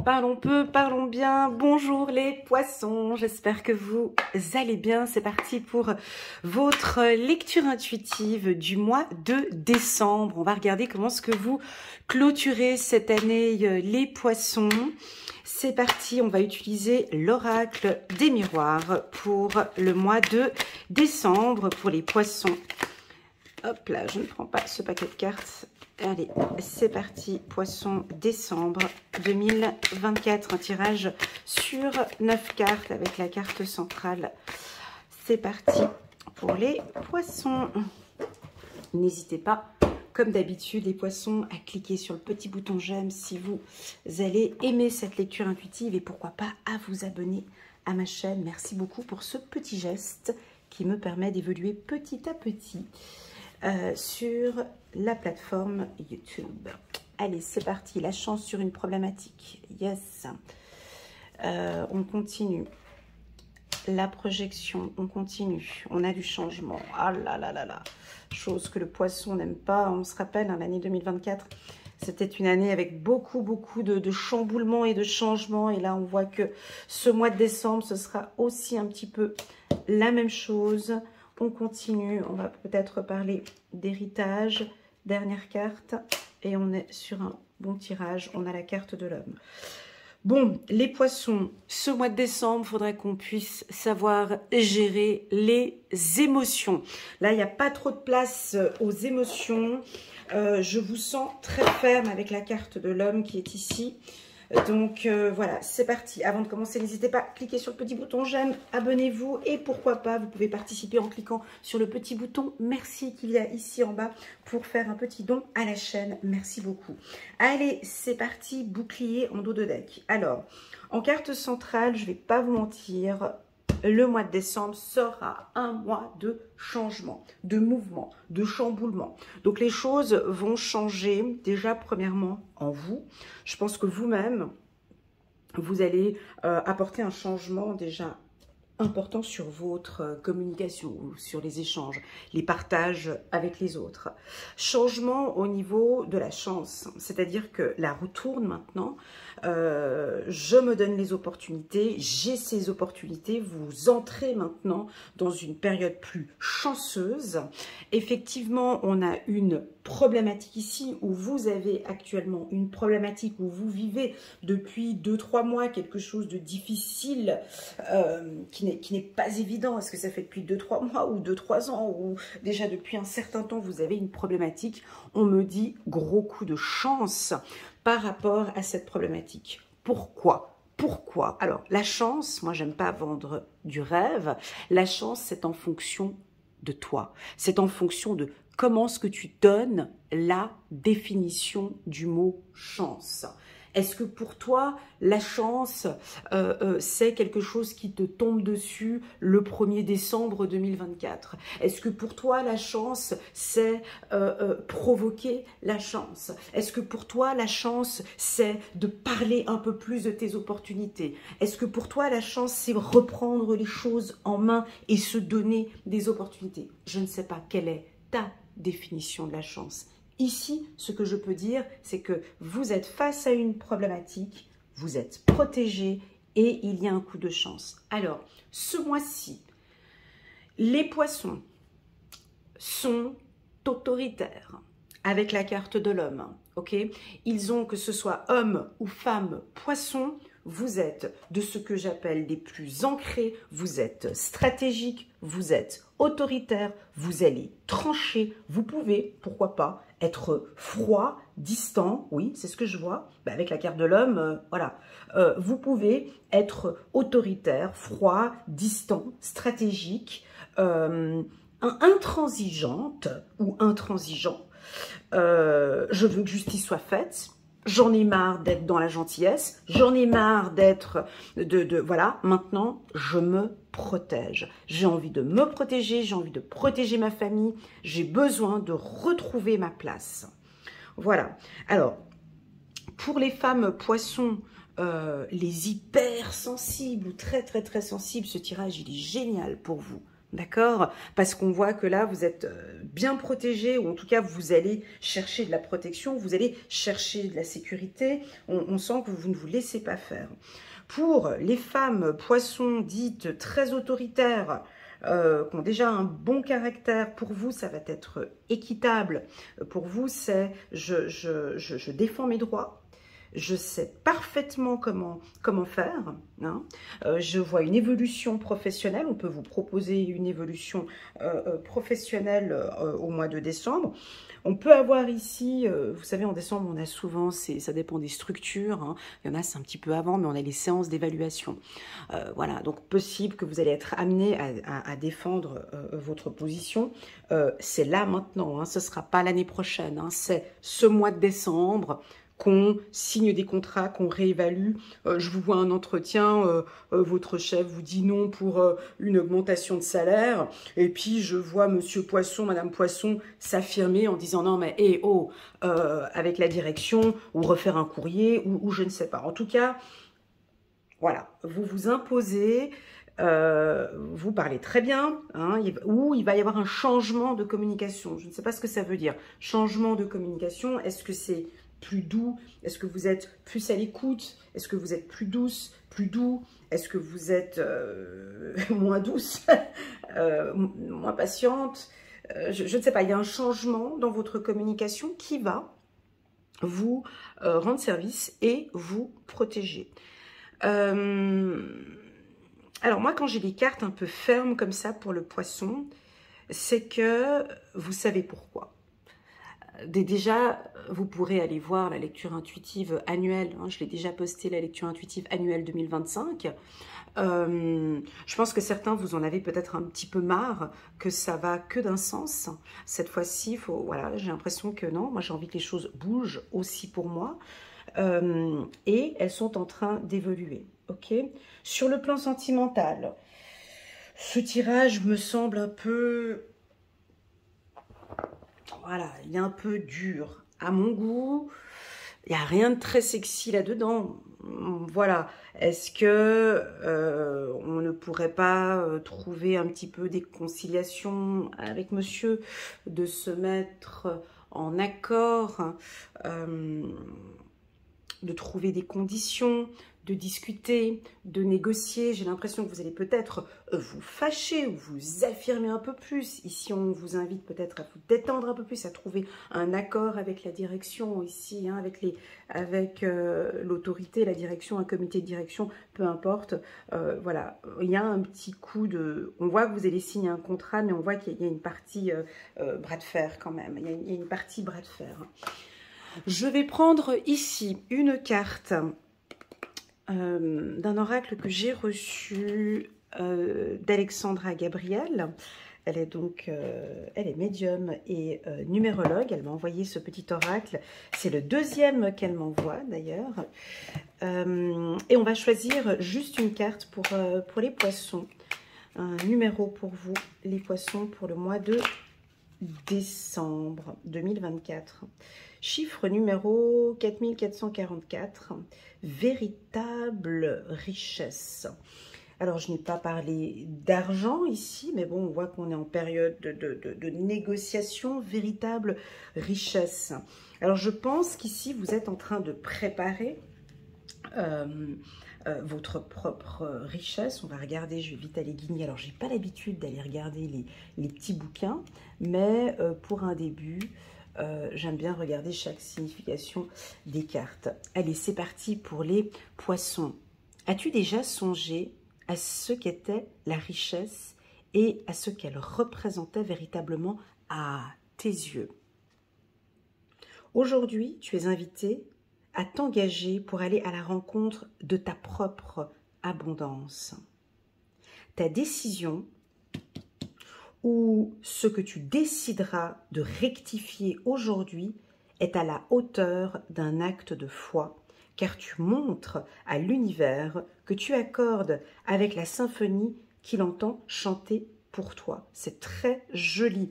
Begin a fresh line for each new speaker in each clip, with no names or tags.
Parlons peu, parlons bien. Bonjour les poissons, j'espère que vous allez bien. C'est parti pour votre lecture intuitive du mois de décembre. On va regarder comment est-ce que vous clôturez cette année les poissons. C'est parti, on va utiliser l'oracle des miroirs pour le mois de décembre pour les poissons. Hop là, je ne prends pas ce paquet de cartes. Allez, c'est parti, poisson, décembre 2024, un tirage sur 9 cartes avec la carte centrale. C'est parti pour les poissons. N'hésitez pas, comme d'habitude, les poissons, à cliquer sur le petit bouton j'aime si vous allez aimer cette lecture intuitive et pourquoi pas à vous abonner à ma chaîne. Merci beaucoup pour ce petit geste qui me permet d'évoluer petit à petit sur la plateforme YouTube. Allez, c'est parti. La chance sur une problématique. Yes. On continue. La projection, on continue. On a du changement. Ah là là là là. Chose que le poisson n'aime pas. On se rappelle, hein, l'année 2024, c'était une année avec beaucoup de chamboulements et de changements. Et là, on voit que ce mois de décembre, ce sera aussi un petit peu la même chose. On continue, on va peut-être parler d'héritage, dernière carte, et on est sur un bon tirage, on a la carte de l'homme. Bon, les poissons, ce mois de décembre, il faudrait qu'on puisse savoir gérer les émotions. Là, il n'y a pas trop de place aux émotions, je vous sens très ferme avec la carte de l'homme qui est ici. Donc voilà, c'est parti. Avant de commencer, n'hésitez pas à cliquer sur le petit bouton j'aime, abonnez-vous et pourquoi pas, vous pouvez participer en cliquant sur le petit bouton merci qu'il y a ici en bas pour faire un petit don à la chaîne. Merci beaucoup. Allez, c'est parti, bouclier en dos de deck. Alors, en carte centrale, je ne vais pas vous mentir, le mois de décembre sera un mois de changement, de mouvement, de chamboulement. Donc les choses vont changer déjà premièrement en vous. Je pense que vous-même, vous allez apporter un changement déjà important sur votre communication, sur les échanges, les partages avec les autres. Changement au niveau de la chance, c'est-à-dire que la roue tourne maintenant, je me donne les opportunités, j'ai ces opportunités, vous entrez maintenant dans une période plus chanceuse. Effectivement, on a une problématique ici où vous avez actuellement une problématique où vous vivez depuis 2-3 mois quelque chose de difficile qui n'est pas évident. Est-ce que ça fait depuis 2-3 mois ou 2-3 ans ou déjà depuis un certain temps vous avez une problématique? On me dit gros coup de chance par rapport à cette problématique. Pourquoi? Pourquoi? Alors la chance, moi j'aime pas vendre du rêve, la chance c'est en fonction de toi, c'est en fonction de comment est-ce que tu donnes la définition du mot chance. Est-ce que pour toi, la chance, c'est quelque chose qui te tombe dessus le 1er décembre 2024? Est-ce que pour toi, la chance, c'est provoquer la chance? Est-ce que pour toi, la chance, c'est de parler un peu plus de tes opportunités? Est-ce que pour toi, la chance, c'est reprendre les choses en main et se donner des opportunités? Je ne sais pas quelle est ta définition de la chance. Ici, ce que je peux dire, c'est que vous êtes face à une problématique, vous êtes protégé et il y a un coup de chance. Alors, ce mois-ci, les poissons sont autoritaires avec la carte de l'homme. Ok, ils ont, que ce soit homme ou femme, poisson, vous êtes de ce que j'appelle les plus ancrés, vous êtes stratégique, vous êtes autoritaire, vous allez trancher, vous pouvez, pourquoi pas, être froid, distant, oui, c'est ce que je vois, avec la carte de l'homme, voilà. Vous pouvez être autoritaire, froid, distant, stratégique, intransigeante ou intransigeant. Je veux que justice soit faite. J'en ai marre d'être dans la gentillesse, j'en ai marre d'être, voilà, maintenant je me protège. J'ai envie de me protéger, j'ai envie de protéger ma famille, j'ai besoin de retrouver ma place. Voilà, alors, pour les femmes poissons, les hypersensibles ou très sensibles, ce tirage il est génial pour vous. D'accord? Parce qu'on voit que là, vous êtes bien protégé, ou en tout cas, vous allez chercher de la protection, vous allez chercher de la sécurité. On sent que vous ne vous laissez pas faire. Pour les femmes poissons dites très autoritaires, qui ont déjà un bon caractère, pour vous, ça va être équitable. Pour vous, c'est je défends mes droits. Je sais parfaitement comment faire. Hein. Je vois une évolution professionnelle. On peut vous proposer une évolution professionnelle au mois de décembre. On peut avoir ici, vous savez, en décembre, on a souvent, ça dépend des structures. Hein. Il y en a, c'est un petit peu avant, mais on a les séances d'évaluation. Voilà, donc possible que vous allez être amené à défendre votre position. C'est là maintenant, hein, ce ne sera pas l'année prochaine. Hein, c'est ce mois de décembre qu'on signe des contrats, qu'on réévalue. Je vous vois un entretien, votre chef vous dit non pour une augmentation de salaire, et puis je vois monsieur Poisson, madame Poisson s'affirmer en disant non mais avec la direction, ou refaire un courrier, ou je ne sais pas. En tout cas, voilà, vous vous imposez, vous parlez très bien, hein, ou il va y avoir un changement de communication. Je ne sais pas ce que ça veut dire. Changement de communication, est-ce que c'est plus doux? Est-ce que vous êtes plus à l'écoute? Est-ce que vous êtes plus douce, plus doux? Est-ce que vous êtes moins douce, moins patiente? Je ne sais pas, il y a un changement dans votre communication qui va vous rendre service et vous protéger. Alors moi, quand j'ai des cartes un peu fermes comme ça pour le poisson, c'est que vous savez pourquoi. Déjà, vous pourrez aller voir la lecture intuitive annuelle. Hein, je l'ai déjà posté, la lecture intuitive annuelle 2025. Je pense que certains, vous en avez peut-être un petit peu marre, que ça va que d'un sens. Cette fois-ci, voilà, j'ai l'impression que non. Moi, j'ai envie que les choses bougent aussi pour moi. Et elles sont en train d'évoluer. Ok. Sur le plan sentimental, ce tirage me semble un peu... Voilà, il est un peu dur. À mon goût, il n'y a rien de très sexy là-dedans. Voilà. Est-ce que on ne pourrait pas trouver un petit peu des conciliations avec monsieur, de se mettre en accord, de trouver des conditions, de discuter, de négocier. J'ai l'impression que vous allez peut-être vous fâcher ou vous affirmer un peu plus. Ici, on vous invite peut-être à vous détendre un peu plus, à trouver un accord avec la direction ici, hein, avec l'autorité, la direction, un comité de direction, peu importe. Voilà, il y a un petit coup de... On voit que vous allez signer un contrat, mais on voit qu'il y a une partie bras de fer quand même. Il y a une partie bras de fer. Je vais prendre ici une carte d'un oracle que j'ai reçu d'Alexandra Gabriel. Elle est donc elle est médium et numérologue. Elle m'a envoyé ce petit oracle. C'est le deuxième qu'elle m'envoie d'ailleurs. Et on va choisir juste une carte pour les poissons. Un numéro pour vous, les poissons, pour le mois de décembre 2024. Chiffre numéro 4444, véritable richesse. Alors, je n'ai pas parlé d'argent ici, mais bon, on voit qu'on est en période de négociation, véritable richesse. Alors, je pense qu'ici, vous êtes en train de préparer votre propre richesse. On va regarder, je vais vite aller guigner. Alors, j'ai pas l'habitude d'aller regarder les petits bouquins, mais pour un début... j'aime bien regarder chaque signification des cartes. Allez, c'est parti pour les poissons. As-tu déjà songé à ce qu'était la richesse et à ce qu'elle représentait véritablement à tes yeux? Aujourd'hui, tu es invité à t'engager pour aller à la rencontre de ta propre abondance. Ta décision ou ce que tu décideras de rectifier aujourd'hui est à la hauteur d'un acte de foi, car tu montres à l'univers que tu accordes avec la symphonie qu'il entend chanter pour toi. C'est très joli.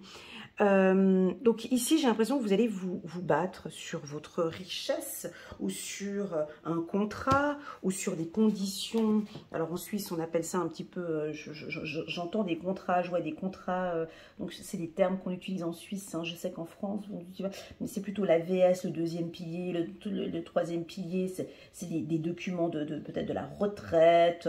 Donc ici, j'ai l'impression que vous allez vous battre sur votre richesse ou sur un contrat ou sur des conditions. Alors en Suisse, on appelle ça un petit peu, j'entends des contrats, je vois des contrats, donc c'est des termes qu'on utilise en Suisse, hein. Je sais qu'en France, mais c'est plutôt la VS, le deuxième pilier, le troisième pilier, c'est des documents peut-être de la retraite.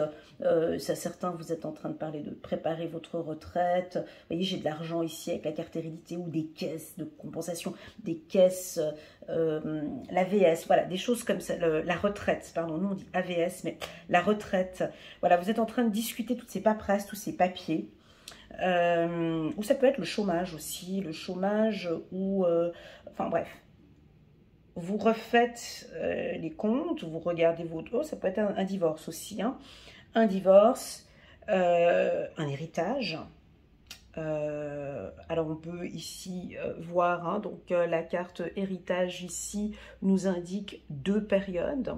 Certains, vous êtes en train de parler de préparer votre retraite. Vous voyez, j'ai de l'argent ici avec la carte hérédité ou des caisses de compensation, des caisses, l'AVS, voilà, des choses comme ça, la retraite, pardon, nous on dit AVS, mais la retraite, voilà, vous êtes en train de discuter toutes ces paperasses, tous ces papiers, ou ça peut être le chômage aussi, le chômage, ou, enfin bref, vous refaites les comptes, vous regardez votre, oh, ça peut être un divorce aussi, hein, un divorce, un héritage. Alors on peut ici voir, hein, donc la carte héritage ici nous indique 2 périodes.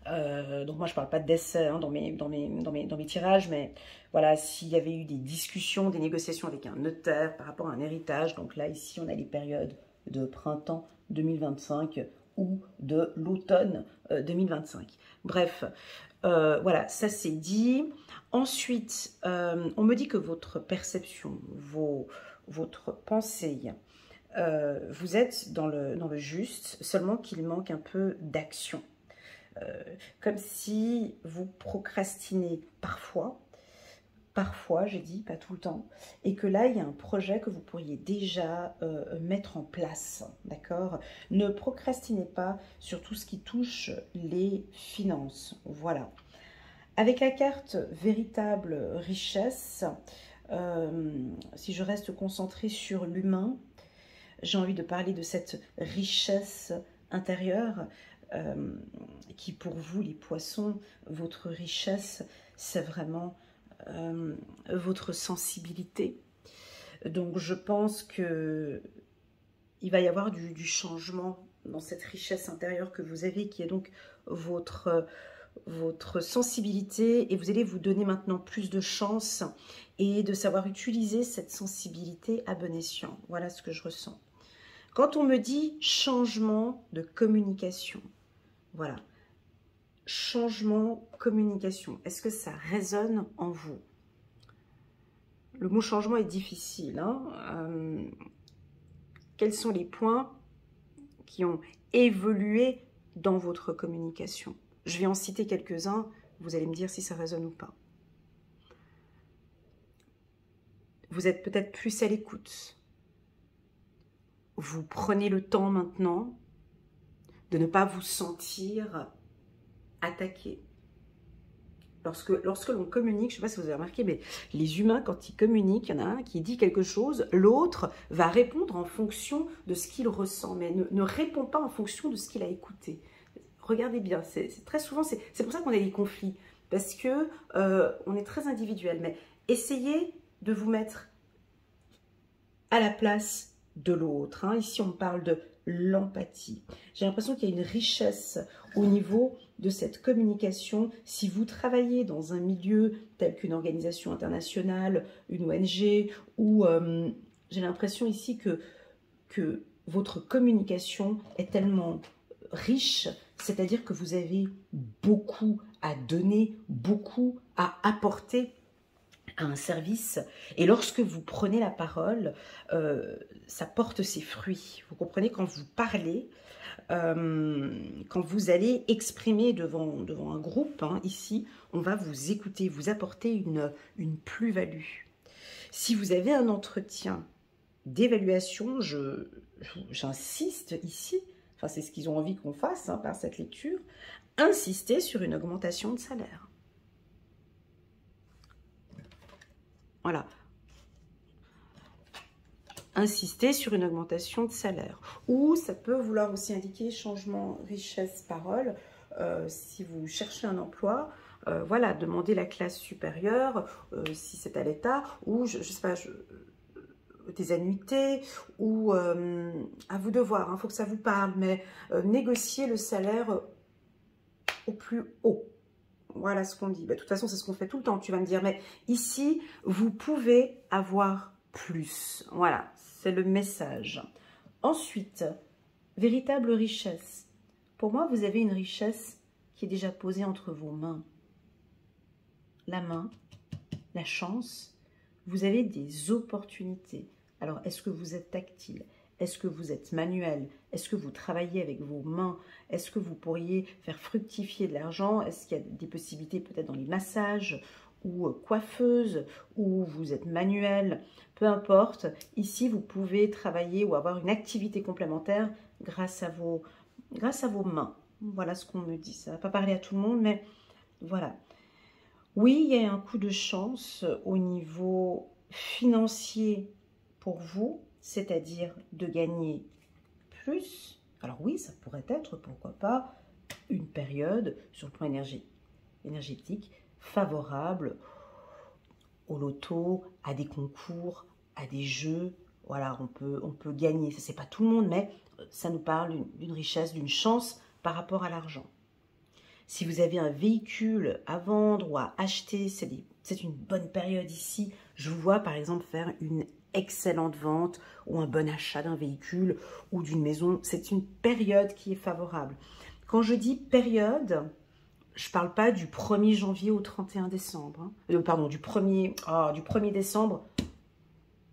Donc moi je parle pas de décès, hein, dans mes tirages, mais voilà, s'il y avait eu des discussions, des négociations avec un notaire par rapport à un héritage, donc là ici on a les périodes de printemps 2025 ou de l'automne 2025. Bref, voilà, ça c'est dit. Ensuite, on me dit que votre perception, votre pensée, vous êtes dans le juste, seulement qu'il manque un peu d'action. Comme si vous procrastinez parfois, j'ai dit, pas tout le temps, et que là, il y a un projet que vous pourriez déjà mettre en place, d'accord? Ne procrastinez pas sur tout ce qui touche les finances, voilà. Avec la carte véritable richesse, si je reste concentrée sur l'humain, j'ai envie de parler de cette richesse intérieure qui pour vous les poissons, votre richesse, c'est vraiment votre sensibilité. Donc je pense que il va y avoir du changement dans cette richesse intérieure que vous avez, qui est donc votre sensibilité, et vous allez vous donner maintenant plus de chance et de savoir utiliser cette sensibilité à bon escient. Voilà ce que je ressens. Quand on me dit changement de communication, voilà, changement, communication, est-ce que ça résonne en vous? Le mot changement est difficile, hein. Quels sont les points qui ont évolué dans votre communication? Je vais en citer quelques-uns, vous allez me dire si ça résonne ou pas. Vous êtes peut-être plus à l'écoute. Vous prenez le temps maintenant de ne pas vous sentir attaqué. Lorsque l'on communique, je ne sais pas si vous avez remarqué, mais les humains, quand ils communiquent, il y en a un qui dit quelque chose, l'autre va répondre en fonction de ce qu'il ressent, mais ne répond pas en fonction de ce qu'il a écouté. Regardez bien, c'est très souvent, c'est pour ça qu'on a des conflits, parce que on est très individuel, mais essayez de vous mettre à la place de l'autre, hein. Ici, on parle de l'empathie. J'ai l'impression qu'il y a une richesse au niveau de cette communication. Si vous travaillez dans un milieu tel qu'une organisation internationale, une ONG, ou j'ai l'impression ici que votre communication est tellement riche, c'est-à-dire que vous avez beaucoup à donner, beaucoup à apporter à un service, et lorsque vous prenez la parole, ça porte ses fruits. Vous comprenez, quand vous parlez, quand vous allez exprimer devant un groupe, hein, ici, on va vous écouter, vous apporter une plus-value. Si vous avez un entretien d'évaluation, j'insiste ici, enfin c'est ce qu'ils ont envie qu'on fasse, hein, par cette lecture, insistez sur une augmentation de salaire. Voilà. Insister sur une augmentation de salaire. Ou ça peut vouloir aussi indiquer changement, richesse, parole. Si vous cherchez un emploi, voilà, demandez la classe supérieure, si c'est à l'État, ou je sais pas, des annuités, ou à vous de voir, hein, faut que ça vous parle, mais négocier le salaire au plus haut. Voilà ce qu'on dit. Bah, de toute façon, c'est ce qu'on fait tout le temps. Tu vas me dire, mais ici, vous pouvez avoir plus. Voilà, c'est le message. Ensuite, véritable richesse. Pour moi, vous avez une richesse qui est déjà posée entre vos mains. La main, la chance, vous avez des opportunités. Alors, est-ce que vous êtes tactile? Est-ce que vous êtes manuel? Est-ce que vous travaillez avec vos mains? Est-ce que vous pourriez faire fructifier de l'argent? Est-ce qu'il y a des possibilités peut-être dans les massages ou coiffeuse, ou vous êtes manuel? Peu importe. Ici, vous pouvez travailler ou avoir une activité complémentaire grâce à vos mains. Voilà ce qu'on me dit. Ça ne va pas parler à tout le monde, mais voilà. Oui, il y a un coup de chance au niveau financier pour vous, c'est-à-dire de gagner plus. Alors oui, ça pourrait être, pourquoi pas, une période sur le plan énergétique favorable au loto, à des concours, à des jeux. Voilà, on peut gagner. Ça, c'est pas tout le monde, mais ça nous parle d'une richesse, d'une chance par rapport à l'argent. Si vous avez un véhicule à vendre ou à acheter, c'est une bonne période ici. Je vous vois par exemple faire une excellente vente ou un bon achat d'un véhicule ou d'une maison. C'est une période qui est favorable. Quand je dis période, je ne parle pas du 1er janvier au 31 décembre. Pardon, du 1er décembre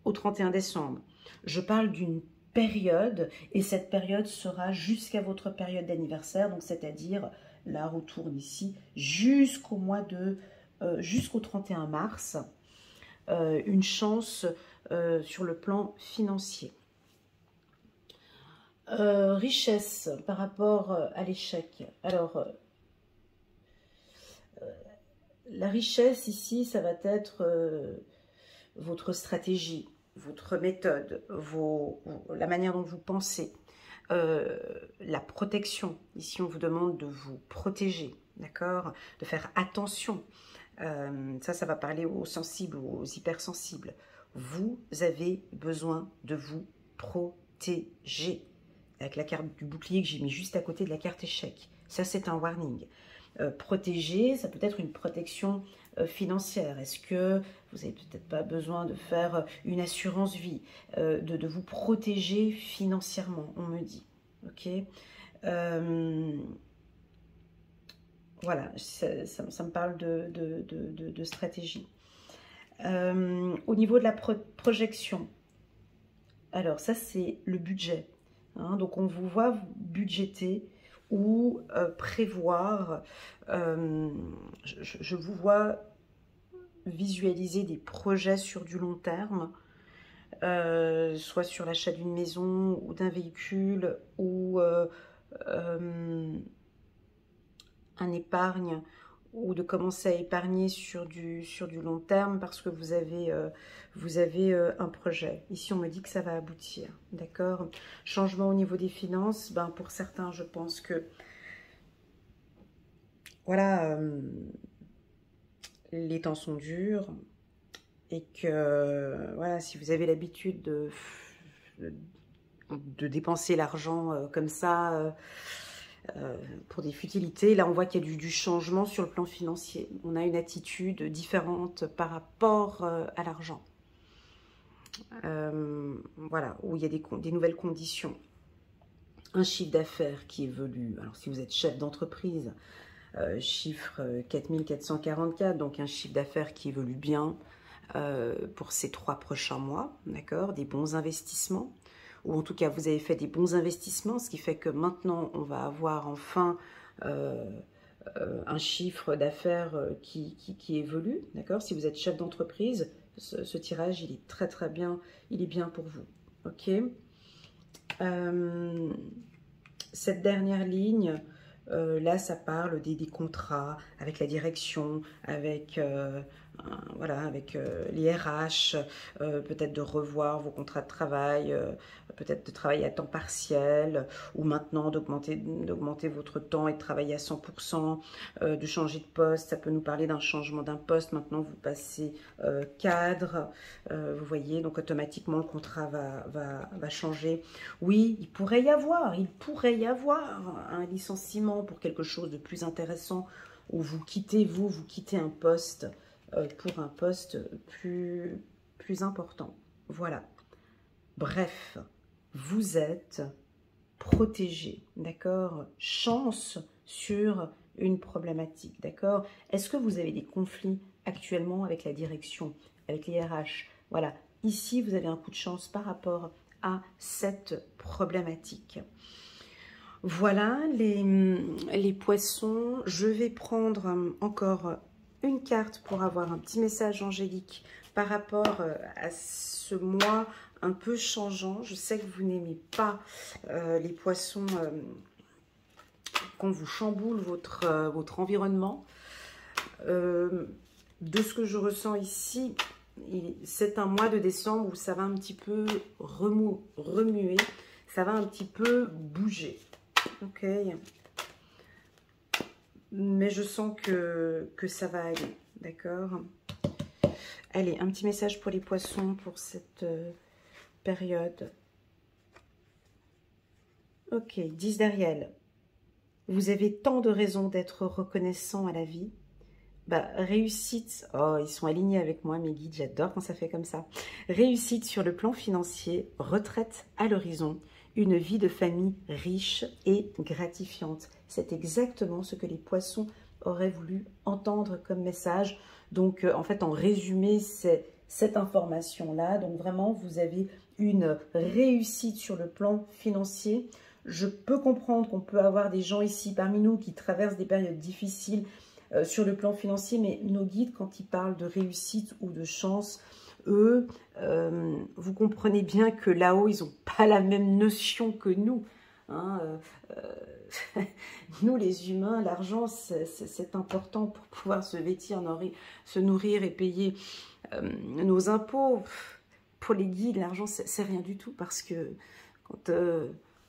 au 31 décembre. Je parle d'une période et cette période sera jusqu'à votre période d'anniversaire, donc c'est-à-dire... Là, on tourne ici jusqu'au jusqu'au 31 mars, une chance sur le plan financier. Richesse par rapport à l'échec. Alors, la richesse ici, ça va être votre stratégie, votre méthode, la manière dont vous pensez. La protection, ici on vous demande de vous protéger, d'accord, de faire attention, ça va parler aux sensibles, aux hypersensibles. Vous avez besoin de vous protéger, avec la carte du bouclier que j'ai mis juste à côté de la carte échec, ça c'est un warning. Protéger, ça peut être une protection financière. Est-ce que vous n'avez peut-être pas besoin de faire une assurance vie, de vous protéger financièrement, on me dit. Ok, voilà, ça me parle de stratégie. Au niveau de la projection, alors ça c'est le budget. Hein, donc on vous voit budgéter ou prévoir, je vous vois visualiser des projets sur du long terme, soit sur l'achat d'une maison ou d'un véhicule ou un épargne, ou de commencer à épargner sur du long terme parce que vous avez un projet. Ici, on me dit que ça va aboutir, d'accord? Changement au niveau des finances, ben, pour certains, je pense que, voilà, les temps sont durs et que, voilà, si vous avez l'habitude de dépenser l'argent comme ça, pour des futilités. Là, on voit qu'il y a du changement sur le plan financier. On a une attitude différente par rapport à l'argent. Voilà, où il y a des nouvelles conditions. Un chiffre d'affaires qui évolue. Alors, si vous êtes chef d'entreprise, chiffre 4444, donc un chiffre d'affaires qui évolue bien pour ces 3 prochains mois, d'accord? Des bons investissements. Ou en tout cas, vous avez fait des bons investissements, ce qui fait que maintenant, on va avoir enfin un chiffre d'affaires qui évolue, d'accord? Si vous êtes chef d'entreprise, ce tirage, il est très très bien, il est bien pour vous, ok? Cette dernière ligne, là, ça parle des contrats avec la direction, avec... voilà, avec les RH, peut-être de revoir vos contrats de travail, peut-être de travailler à temps partiel, ou maintenant d'augmenter votre temps et de travailler à 100%, de changer de poste. Ça peut nous parler d'un changement d'un poste. Maintenant, vous passez cadre, vous voyez, donc automatiquement, le contrat va changer. Oui, il pourrait y avoir un licenciement pour quelque chose de plus intéressant, où vous quittez un poste pour un poste plus important. Voilà. Bref, vous êtes protégé, d'accord? Chance sur une problématique, d'accord? Est-ce que vous avez des conflits actuellement avec la direction, avec les RH? Voilà, ici, vous avez un coup de chance par rapport à cette problématique. Voilà les poissons. Je vais prendre encore une carte pour avoir un petit message angélique par rapport à ce mois un peu changeant. Je sais que vous n'aimez pas les poissons quand vous chamboule votre environnement. De ce que je ressens ici, c'est un mois de décembre où ça va un petit peu remuer, ça va un petit peu bouger. Ok, mais je sens que ça va aller, d'accord? Allez, un petit message pour les poissons pour cette période. Ok, 10 d'Ariel. Vous avez tant de raisons d'être reconnaissant à la vie. Bah, réussite, oh, ils sont alignés avec moi, mes guides, j'adore quand ça fait comme ça. Réussite sur le plan financier, retraite à l'horizon, une vie de famille riche et gratifiante. C'est exactement ce que les poissons auraient voulu entendre comme message. Donc, en fait, en résumé, c'est cette information-là. Donc, vraiment, vous avez une réussite sur le plan financier. Je peux comprendre qu'on peut avoir des gens ici parmi nous qui traversent des périodes difficiles sur le plan financier, mais nos guides, quand ils parlent de réussite ou de chance, eux, vous comprenez bien que là-haut, ils n'ont pas la même notion que nous. Hein, nous, les humains, l'argent, c'est important pour pouvoir se vêtir, se nourrir et payer nos impôts. Pour les guides, l'argent, c'est rien du tout parce que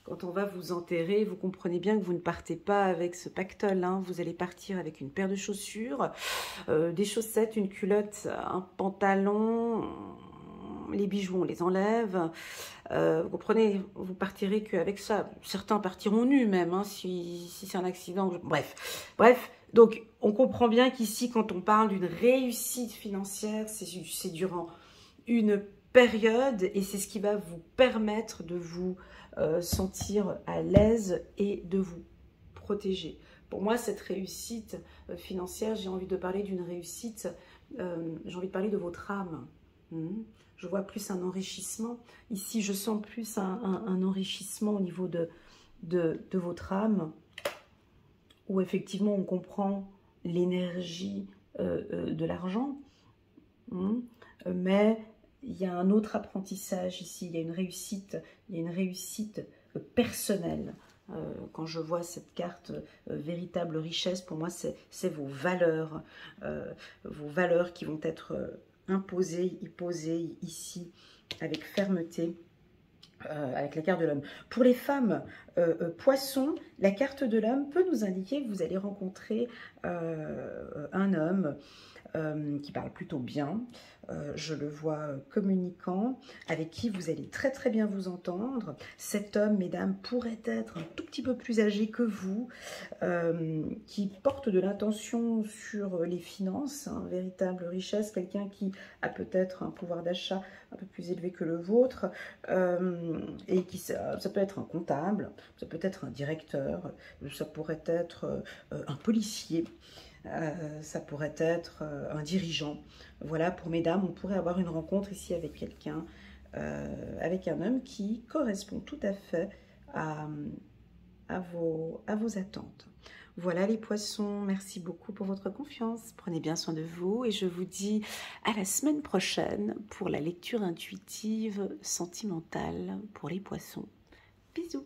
quand on va vous enterrer, vous comprenez bien que vous ne partez pas avec ce pactole. Hein. Vous allez partir avec une paire de chaussures, des chaussettes, une culotte, un pantalon. Les bijoux, on les enlève. Vous comprenez, vous partirez qu'avec ça. Certains partiront nus même, hein, si c'est un accident. Bref. Donc, on comprend bien qu'ici, quand on parle d'une réussite financière, c'est durant une période et c'est ce qui va vous permettre de vous sentir à l'aise et de vous protéger. Pour moi, cette réussite financière, j'ai envie de parler d'une réussite, j'ai envie de parler de votre âme. Je vois plus un enrichissement. Ici, je sens plus un enrichissement au niveau de votre âme, où effectivement, on comprend l'énergie de l'argent, mais il y a un autre apprentissage ici, il y a une réussite personnelle. Quand je vois cette carte véritable richesse, pour moi, c'est vos valeurs qui vont être imposées ici avec fermeté. Avec la carte de l'homme. Pour les femmes poissons, la carte de l'homme peut nous indiquer que vous allez rencontrer un homme qui parle plutôt bien, je le vois communicant, avec qui vous allez très très bien vous entendre. Cet homme, mesdames, pourrait être un tout petit peu plus âgé que vous, qui porte de l'attention sur les finances, hein, véritable richesse, quelqu'un qui a peut-être un pouvoir d'achat un peu plus élevé que le vôtre, et qui ça peut être un comptable, ça peut être un directeur, ça pourrait être un policier, ça pourrait être un dirigeant. Voilà, pour mesdames, on pourrait avoir une rencontre ici avec quelqu'un, avec un homme qui correspond tout à fait à vos attentes. Voilà les poissons, merci beaucoup pour votre confiance. Prenez bien soin de vous et je vous dis à la semaine prochaine pour la lecture intuitive sentimentale pour les poissons. Bisous.